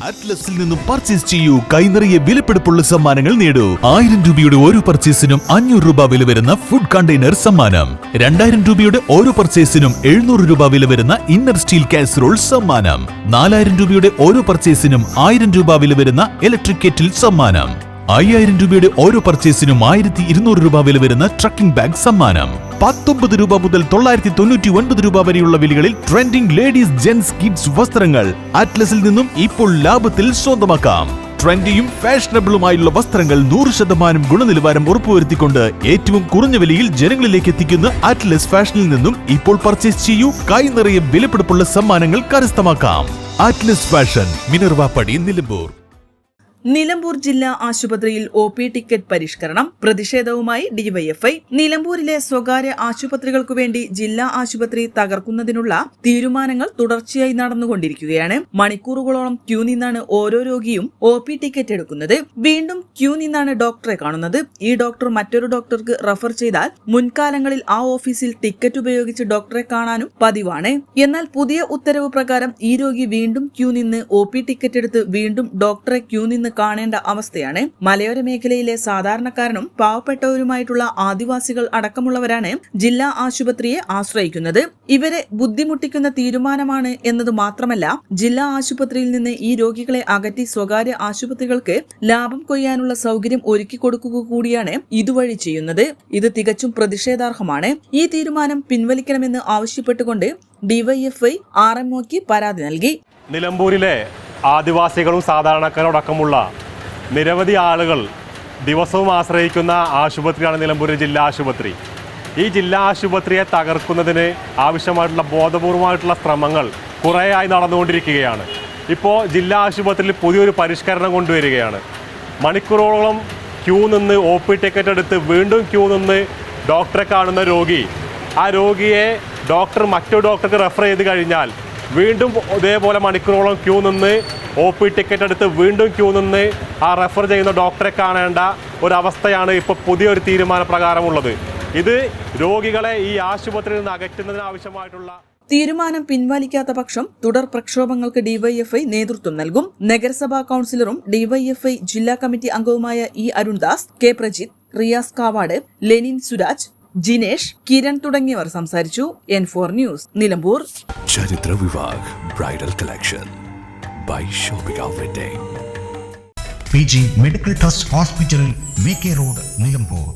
അറ്റ്ലസിൽ നിന്നും പർച്ചേസ് ചെയ്യൂ. കൈനിറയെ വിലപിടിപ്പുള്ള സമ്മാനങ്ങൾ നേടൂ. 1000 രൂപയുടെ ഓരോ പർച്ചേസിനും 500 രൂപ വില വരുന്ന ഫുഡ് കണ്ടെയ്നർ സമ്മാനം. 2000 രൂപയുടെ ഓരോ പർച്ചേസിനും 700 രൂപ വില വരുന്ന ഇന്നർ സ്റ്റീൽ കാസറോൾ സമ്മാനം. 4000 രൂപയുടെ ഓരോ പർച്ചേസിനും 1000 രൂപ വില വരുന്ന ഇലക്ട്രിക് കെറ്റിൽ സമ്മാനം. 5000 രൂപയുടെ ഓരോ പർച്ചേസിനും 1200 രൂപ വില വരുന്ന ട്രക്കിംഗ് ബാഗ് സമ്മാനം. 19 രൂപ മുതൽ 999 രൂപ വരെയുള്ള വിലകളിൽ ട്രെൻഡിംഗ് ലേഡീസ് ജെന്റ്സ് കിഡ്സ് വസ്ത്രങ്ങൾ അറ്റ്ലസിൽ നിന്നും ഇപ്പോൾ ലാഭത്തിൽ സ്വന്തമാക്കാം. ട്രെൻഡിയും ഫാഷനബിളുമായുള്ള വസ്ത്രങ്ങൾ 100% ഗുണനിലവാരം ഉറപ്പുവരുത്തിക്കൊണ്ട് ഏറ്റവും കുറഞ്ഞ വിലയിൽ ജനങ്ങളിലേക്ക് എത്തിക്കുന്ന അറ്റ്ലസ് ഫാഷനിൽ നിന്നും ഇപ്പോൾ പർച്ചേസ് ചെയ്യൂ. കൈ നിറയെ വിലപിടിപ്പുള്ള സമ്മാനങ്ങൾ കരസ്ഥമാക്കാം. Atlas fashion, Minervappadi, Nilambur. നിലമ്പൂർ ജില്ലാ ആശുപത്രിയിൽ OP ടിക്കറ്റ് പരിഷ്കരണം. പ്രതിഷേധവുമായി ഡിവൈഎഫ്ഐ. നിലമ്പൂരിലെ സ്വകാര്യ ആശുപത്രികൾക്കു വേണ്ടി ജില്ലാ ആശുപത്രി തകർക്കുന്നതിനുള്ള തീരുമാനങ്ങൾ തുടർച്ചയായി നടന്നുകൊണ്ടിരിക്കുകയാണ്. മണിക്കൂറുകളോളം ക്യൂ നിന്നാണ് ഓരോ രോഗിയും OP ടിക്കറ്റ് എടുക്കുന്നത്. വീണ്ടും ക്യൂ നിന്നാണ് ഡോക്ടറെ കാണുന്നത്. ഈ ഡോക്ടർ മറ്റൊരു ഡോക്ടർക്ക് റഫർ ചെയ്താൽ മുൻകാലങ്ങളിൽ ആ ഓഫീസിൽ ടിക്കറ്റ് ഉപയോഗിച്ച് ഡോക്ടറെ കാണാനും പതിവാണ്. എന്നാൽ പുതിയ ഉത്തരവ് പ്രകാരം ഈ രോഗി വീണ്ടും ക്യൂ നിന്ന് OP ടിക്കറ്റ് എടുത്ത് വീണ്ടും ഡോക്ടറെ ക്യൂ നിന്ന് കാണേണ്ട അവസ്ഥയാണ്. മലയോര മേഖലയിലെ സാധാരണക്കാരനും പാവപ്പെട്ടവരുമായിട്ടുള്ള ആദിവാസികൾ അടക്കമുള്ളവരാണ് ജില്ലാ ആശുപത്രിയെ ആശ്രയിക്കുന്നത്. ഇവരെ ബുദ്ധിമുട്ടിക്കുന്ന തീരുമാനമാണ് എന്നത് മാത്രമല്ല, ജില്ലാ ആശുപത്രിയിൽ നിന്ന് ഈ രോഗികളെ അകറ്റി സ്വകാര്യ ആശുപത്രികൾക്ക് ലാഭം കൊയ്യാനുള്ള സൗകര്യം ഒരുക്കി കൊടുക്കുക കൂടിയാണ് ഇതുവഴി ചെയ്യുന്നത്. ഇത് തികച്ചും പ്രതിഷേധാർഹമാണ്. ഈ തീരുമാനം പിൻവലിക്കണമെന്ന് ആവശ്യപ്പെട്ടുകൊണ്ട് ഡിവൈഎഫ്ഐ RMOക്ക് പരാതി നൽകി. നിലമ്പൂരിലെ ആദിവാസികളും സാധാരണക്കാരോടക്കമുള്ള നിരവധി ആളുകൾ ദിവസവും ആശ്രയിക്കുന്ന ആശുപത്രിയാണ് നിലമ്പൂർ ജില്ലാ ആശുപത്രി. ഈ ജില്ലാ ആശുപത്രിയെ തകർക്കുന്നതിന് ആവശ്യമായിട്ടുള്ള ബോധപൂർവമായിട്ടുള്ള ശ്രമങ്ങൾ കുറേയായി നടന്നുകൊണ്ടിരിക്കുകയാണ്. ഇപ്പോൾ ജില്ലാ ആശുപത്രിയിൽ പുതിയൊരു പരിഷ്കരണം കൊണ്ടുവരികയാണ്. മണിക്കൂറോളം ക്യൂ നിന്ന് OP ടിക്കറ്റ് എടുത്ത് വീണ്ടും ക്യൂ നിന്ന് ഡോക്ടറെ കാണുന്ന രോഗി, ആ രോഗിയെ ഡോക്ടർ മറ്റൊരു ഡോക്ടർക്ക് റെഫർ ചെയ്ത് കഴിഞ്ഞാൽ വീണ്ടും ഇതേപോലെ മണിക്കൂറോളം ക്യൂ നിന്ന് OP ടിക്കറ്റ് എടുത്ത് വീണ്ടും ക്യൂ നിന്ന് ആ റെഫർ ചെയ്യുന്ന ഡോക്ടറെ കാണേണ്ട ഒരവസ്ഥയാണ് ഇപ്പോൾ പുതിയൊരു തീരുമാനപ്രകാരമുള്ളത്. ഇത് രോഗികളെ ഈ ആശുപത്രിയിൽ നിന്ന് അകറ്റുന്നതിന് ആവശ്യമായിട്ടുള്ള തീരുമാനം പിൻവലിക്കാത്ത പക്ഷം തുടർ പ്രക്ഷോഭങ്ങൾക്ക് ഡിവൈഎഫ്ഐ നേതൃത്വം നൽകും. നഗരസഭാ കൌൺസിലറും ഡിവൈഎഫ്ഐ ജില്ലാ കമ്മിറ്റി അംഗവുമായ അരുൺദാസ്, K പ്രജിത്ത്, റിയാസ് കാവാട്, ലെനിൻ സുരാജ്, ജിനേഷ്, കിരൺ തുടങ്ങിയവർ സംസാരിച്ചു. N4 news, Nilambur. Charithra Vivah bridal collection by shopping outlet. PG medical trust hospital, VK road, Nilambur.